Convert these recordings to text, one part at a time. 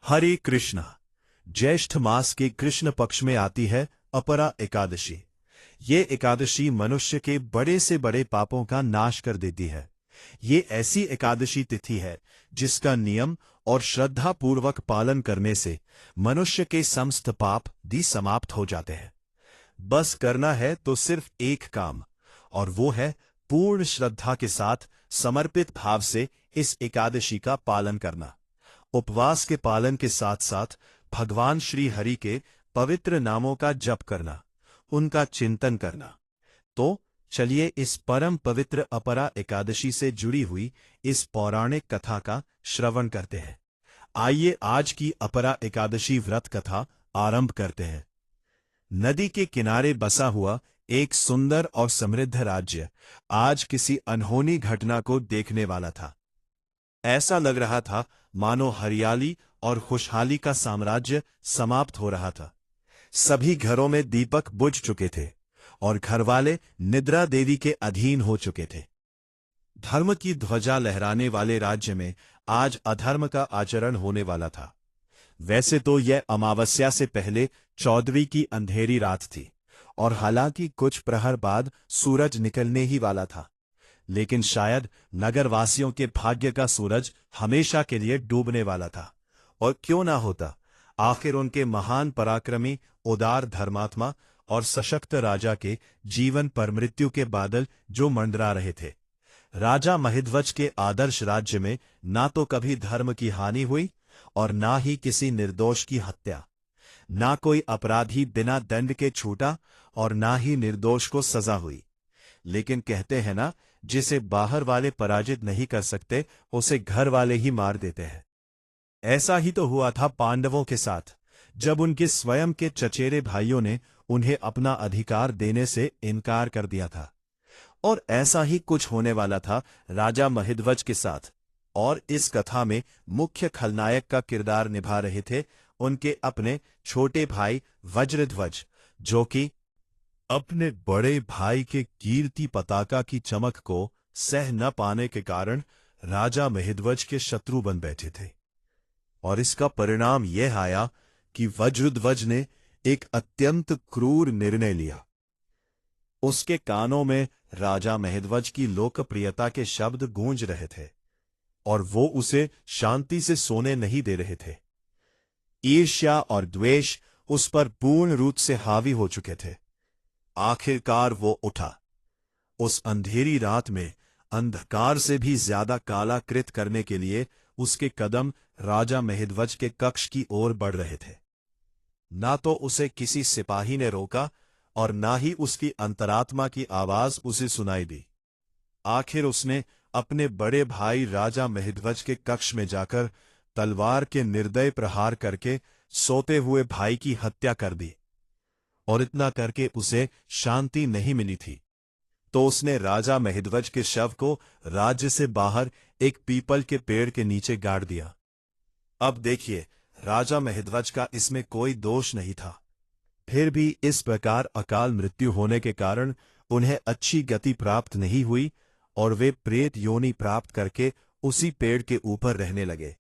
हरे कृष्णा। ज्येष्ठ मास के कृष्ण पक्ष में आती है अपरा एकादशी। ये एकादशी मनुष्य के बड़े से बड़े पापों का नाश कर देती है। ये ऐसी एकादशी तिथि है जिसका नियम और श्रद्धा पूर्वक पालन करने से मनुष्य के समस्त पाप भी समाप्त हो जाते हैं। बस करना है तो सिर्फ एक काम, और वो है पूर्ण श्रद्धा के साथ समर्पित भाव से इस एकादशी का पालन करना। उपवास के पालन के साथ साथ भगवान श्री हरि के पवित्र नामों का जप करना, उनका चिंतन करना। तो चलिए इस परम पवित्र अपरा एकादशी से जुड़ी हुई इस पौराणिक कथा का श्रवण करते हैं। आइए आज की अपरा एकादशी व्रत कथा आरंभ करते हैं। नदी के किनारे बसा हुआ एक सुंदर और समृद्ध राज्य आज किसी अनहोनी घटना को देखने वाला था। ऐसा लग रहा था मानो हरियाली और खुशहाली का साम्राज्य समाप्त हो रहा था। सभी घरों में दीपक बुझ चुके थे और घरवाले निद्रा देवी के अधीन हो चुके थे। धर्म की ध्वजा लहराने वाले राज्य में आज अधर्म का आचरण होने वाला था। वैसे तो यह अमावस्या से पहले 14वीं की अंधेरी रात थी और हालांकि कुछ प्रहर बाद सूरज निकलने ही वाला था, लेकिन शायद नगरवासियों के भाग्य का सूरज हमेशा के लिए डूबने वाला था। और क्यों ना होता, आखिर उनके महान पराक्रमी, उदार धर्मात्मा और सशक्त राजा के जीवन पर मृत्यु के बादल जो मंडरा रहे थे। राजा महिध्वज के आदर्श राज्य में ना तो कभी धर्म की हानि हुई और ना ही किसी निर्दोष की हत्या। ना कोई अपराधी बिना दंड के छूटा और ना ही निर्दोष को सजा हुई। लेकिन कहते हैं ना, जिसे बाहर वाले पराजित नहीं कर सकते उसे घर वाले ही मार देते हैं। ऐसा ही तो हुआ था पांडवों के साथ, जब उनके स्वयं के चचेरे भाइयों ने उन्हें अपना अधिकार देने से इनकार कर दिया था। और ऐसा ही कुछ होने वाला था राजा महिध्वज के साथ। और इस कथा में मुख्य खलनायक का किरदार निभा रहे थे उनके अपने छोटे भाई वज्रध्वज, जो कि अपने बड़े भाई के कीर्ति पताका की चमक को सह न पाने के कारण राजा महिध्वज के शत्रु बन बैठे थे। और इसका परिणाम यह आया कि वज्रध्वज ने एक अत्यंत क्रूर निर्णय लिया। उसके कानों में राजा महिध्वज की लोकप्रियता के शब्द गूंज रहे थे और वो उसे शांति से सोने नहीं दे रहे थे। ईर्ष्या और द्वेष उस पर पूर्ण रूप से हावी हो चुके थे। आखिरकार वो उठा। उस अंधेरी रात में अंधकार से भी ज्यादा काला कृत करने के लिए उसके कदम राजा महिध्वज के कक्ष की ओर बढ़ रहे थे। ना तो उसे किसी सिपाही ने रोका और ना ही उसकी अंतरात्मा की आवाज उसे सुनाई दी। आखिर उसने अपने बड़े भाई राजा महिध्वज के कक्ष में जाकर तलवार के निर्दय प्रहार करके सोते हुए भाई की हत्या कर दी। और इतना करके उसे शांति नहीं मिली थी, तो उसने राजा महिध्वज के शव को राज्य से बाहर एक पीपल के पेड़ के नीचे गाड़ दिया। अब देखिए, राजा महिध्वज का इसमें कोई दोष नहीं था। फिर भी इस प्रकार अकाल मृत्यु होने के कारण उन्हें अच्छी गति प्राप्त नहीं हुई और वे प्रेत योनि प्राप्त करके उसी पेड़ के ऊपर रहने लगे।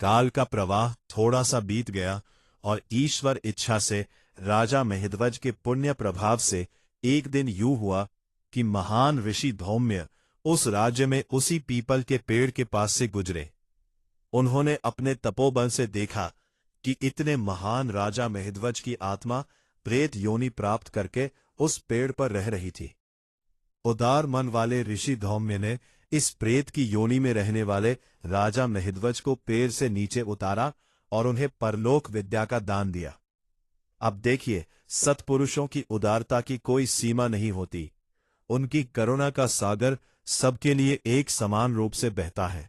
काल का प्रवाह थोड़ा सा बीत गया और ईश्वर इच्छा से राजा महिध्वज के पुण्य प्रभाव से एक दिन यूं हुआ कि महान ऋषि धौम्य उस राज्य में उसी पीपल के पेड़ के पास से गुजरे। उन्होंने अपने तपोबल से देखा कि इतने महान राजा महिध्वज की आत्मा प्रेत योनि प्राप्त करके उस पेड़ पर रह रही थी। उदार मन वाले ऋषि धौम्य ने इस प्रेत की योनि में रहने वाले राजा महिध्वज को पेड़ से नीचे उतारा और उन्हें परलोक विद्या का दान दिया। अब देखिए, सत्पुरुषों की उदारता की कोई सीमा नहीं होती। उनकी करुणा का सागर सबके लिए एक समान रूप से बहता है।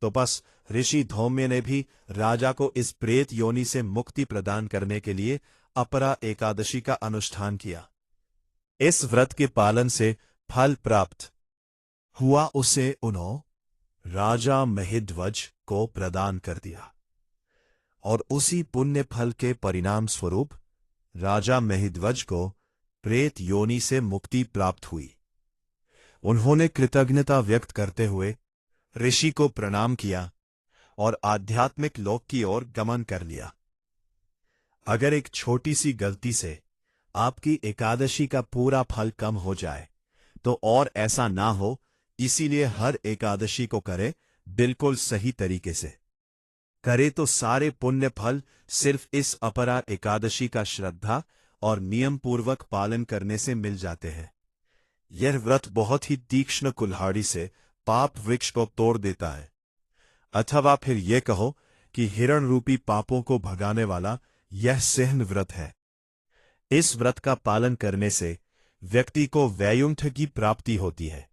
तो बस ऋषि धौम्य ने भी राजा को इस प्रेत योनि से मुक्ति प्रदान करने के लिए अपरा एकादशी का अनुष्ठान किया। इस व्रत के पालन से फल प्राप्त हुआ उसे उन्होंने राजा महिध्वज को प्रदान कर दिया और उसी पुण्य फल के परिणाम स्वरूप राजा महिध्वज को प्रेत योनि से मुक्ति प्राप्त हुई। उन्होंने कृतज्ञता व्यक्त करते हुए ऋषि को प्रणाम किया और आध्यात्मिक लोक की ओर गमन कर लिया। अगर एक छोटी सी गलती से आपकी एकादशी का पूरा फल कम हो जाए तो और ऐसा ना हो, इसीलिए हर एकादशी को करे बिल्कुल सही तरीके से करे तो सारे पुण्य फल सिर्फ इस अपरा एकादशी का श्रद्धा और नियम पूर्वक पालन करने से मिल जाते हैं। यह व्रत बहुत ही तीक्ष्ण कुल्हाड़ी से पाप वृक्ष को तोड़ देता है, अथवा फिर यह कहो कि हिरण रूपी पापों को भगाने वाला यह सिंह व्रत है। इस व्रत का पालन करने से व्यक्ति को वैकुंठ की प्राप्ति होती है।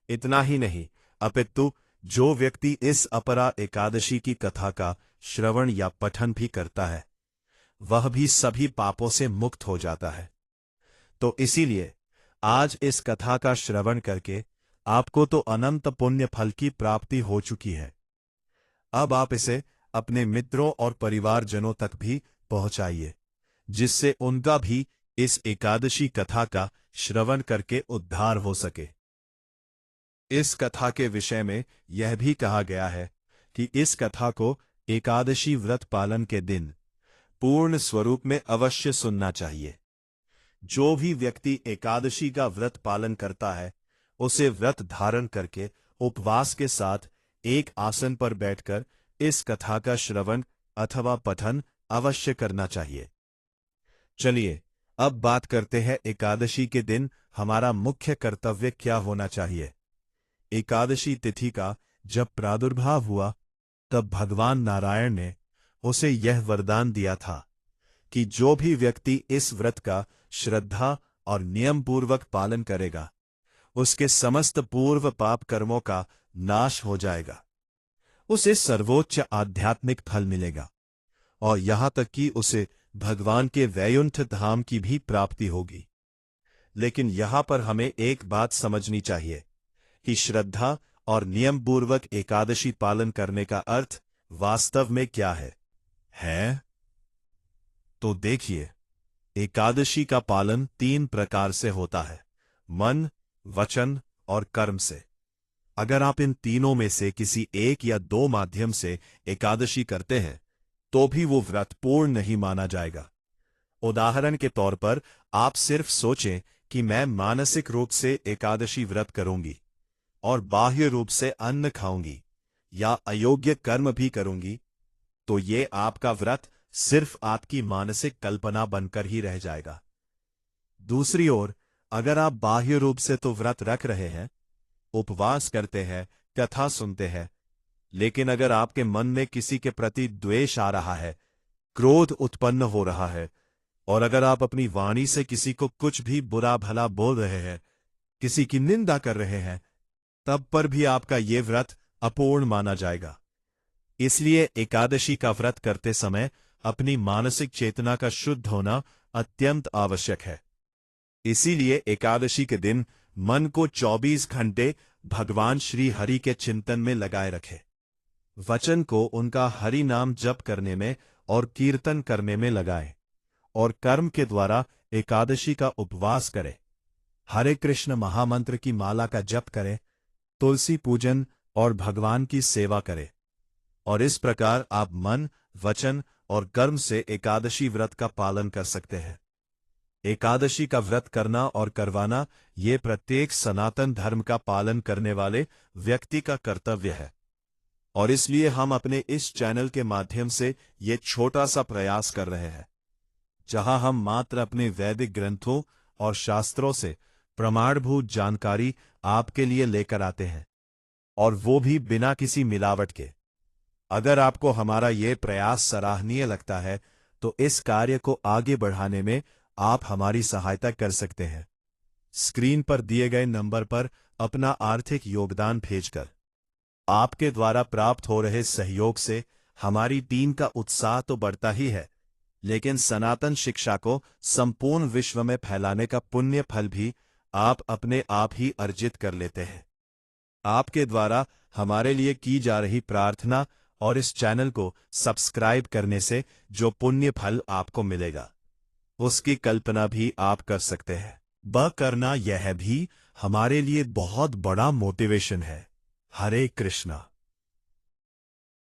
इतना ही नहीं, अपितु जो व्यक्ति इस अपरा एकादशी की कथा का श्रवण या पठन भी करता है, वह भी सभी पापों से मुक्त हो जाता है। तो इसीलिए आज इस कथा का श्रवण करके आपको तो अनंत पुण्य फल की प्राप्ति हो चुकी है। अब आप इसे अपने मित्रों और परिवारजनों तक भी पहुंचाइए, जिससे उनका भी इस एकादशी कथा का श्रवण करके उद्धार हो सके। इस कथा के विषय में यह भी कहा गया है कि इस कथा को एकादशी व्रत पालन के दिन पूर्ण स्वरूप में अवश्य सुनना चाहिए। जो भी व्यक्ति एकादशी का व्रत पालन करता है, उसे व्रत धारण करके उपवास के साथ एक आसन पर बैठकर इस कथा का श्रवण अथवा पठन अवश्य करना चाहिए। चलिए अब बात करते हैं एकादशी के दिन हमारा मुख्य कर्तव्य क्या होना चाहिए। एकादशी तिथि का जब प्रादुर्भाव हुआ, तब भगवान नारायण ने उसे यह वरदान दिया था कि जो भी व्यक्ति इस व्रत का श्रद्धा और नियम पूर्वक पालन करेगा, उसके समस्त पूर्व पाप कर्मों का नाश हो जाएगा, उसे सर्वोच्च आध्यात्मिक फल मिलेगा और यहां तक कि उसे भगवान के वैकुंठ धाम की भी प्राप्ति होगी। लेकिन यहां पर हमें एक बात समझनी चाहिए कि श्रद्धा और नियम पूर्वक एकादशी पालन करने का अर्थ वास्तव में क्या है? तो देखिए, एकादशी का पालन 3 प्रकार से होता है, मन, वचन और कर्म से। अगर आप इन तीनों में से किसी एक या 2 माध्यम से एकादशी करते हैं, तो भी वो व्रत पूर्ण नहीं माना जाएगा। उदाहरण के तौर पर आप सिर्फ सोचें कि मैं मानसिक रूप से एकादशी व्रत करूंगी और बाह्य रूप से अन्न खाऊंगी या अयोग्य कर्म भी करूंगी, तो ये आपका व्रत सिर्फ आपकी मानसिक कल्पना बनकर ही रह जाएगा। दूसरी ओर, अगर आप बाह्य रूप से तो व्रत रख रहे हैं, उपवास करते हैं, कथा सुनते हैं, लेकिन अगर आपके मन में किसी के प्रति द्वेष आ रहा है, क्रोध उत्पन्न हो रहा है, और अगर आप अपनी वाणी से किसी को कुछ भी बुरा भला बोल रहे हैं, किसी की निंदा कर रहे हैं, तब पर भी आपका ये व्रत अपूर्ण माना जाएगा। इसलिए एकादशी का व्रत करते समय अपनी मानसिक चेतना का शुद्ध होना अत्यंत आवश्यक है। इसीलिए एकादशी के दिन मन को 24 घंटे भगवान श्री हरि के चिंतन में लगाए रखे, वचन को उनका हरि नाम जप करने में और कीर्तन करने में लगाए, और कर्म के द्वारा एकादशी का उपवास करे, हरे कृष्ण महामंत्र की माला का जप करे, तुलसी पूजन और भगवान की सेवा करे। और इस प्रकार आप मन, वचन और कर्म से एकादशी व्रत का पालन कर सकते हैं। एकादशी का व्रत करना और करवाना ये प्रत्येक सनातन धर्म का पालन करने वाले व्यक्ति का कर्तव्य है, और इसलिए हम अपने इस चैनल के माध्यम से ये छोटा सा प्रयास कर रहे हैं, जहां हम मात्र अपने वैदिक ग्रंथों और शास्त्रों से प्रमाणभूत जानकारी आपके लिए लेकर आते हैं, और वो भी बिना किसी मिलावट के। अगर आपको हमारा ये प्रयास सराहनीय लगता है, तो इस कार्य को आगे बढ़ाने में आप हमारी सहायता कर सकते हैं। स्क्रीन पर दिए गए नंबर पर अपना आर्थिक योगदान भेजकर। आपके द्वारा प्राप्त हो रहे सहयोग से हमारी टीम का उत्साह तो बढ़ता ही है, लेकिन सनातन शिक्षा को संपूर्ण विश्व में फैलाने का पुण्य फल भी आप अपने आप ही अर्जित कर लेते हैं। आपके द्वारा हमारे लिए की जा रही प्रार्थना और इस चैनल को सब्सक्राइब करने से जो पुण्य फल आपको मिलेगा, उसकी कल्पना भी आप कर सकते हैं। करना यह भी हमारे लिए बहुत बड़ा मोटिवेशन है। हरे कृष्णा।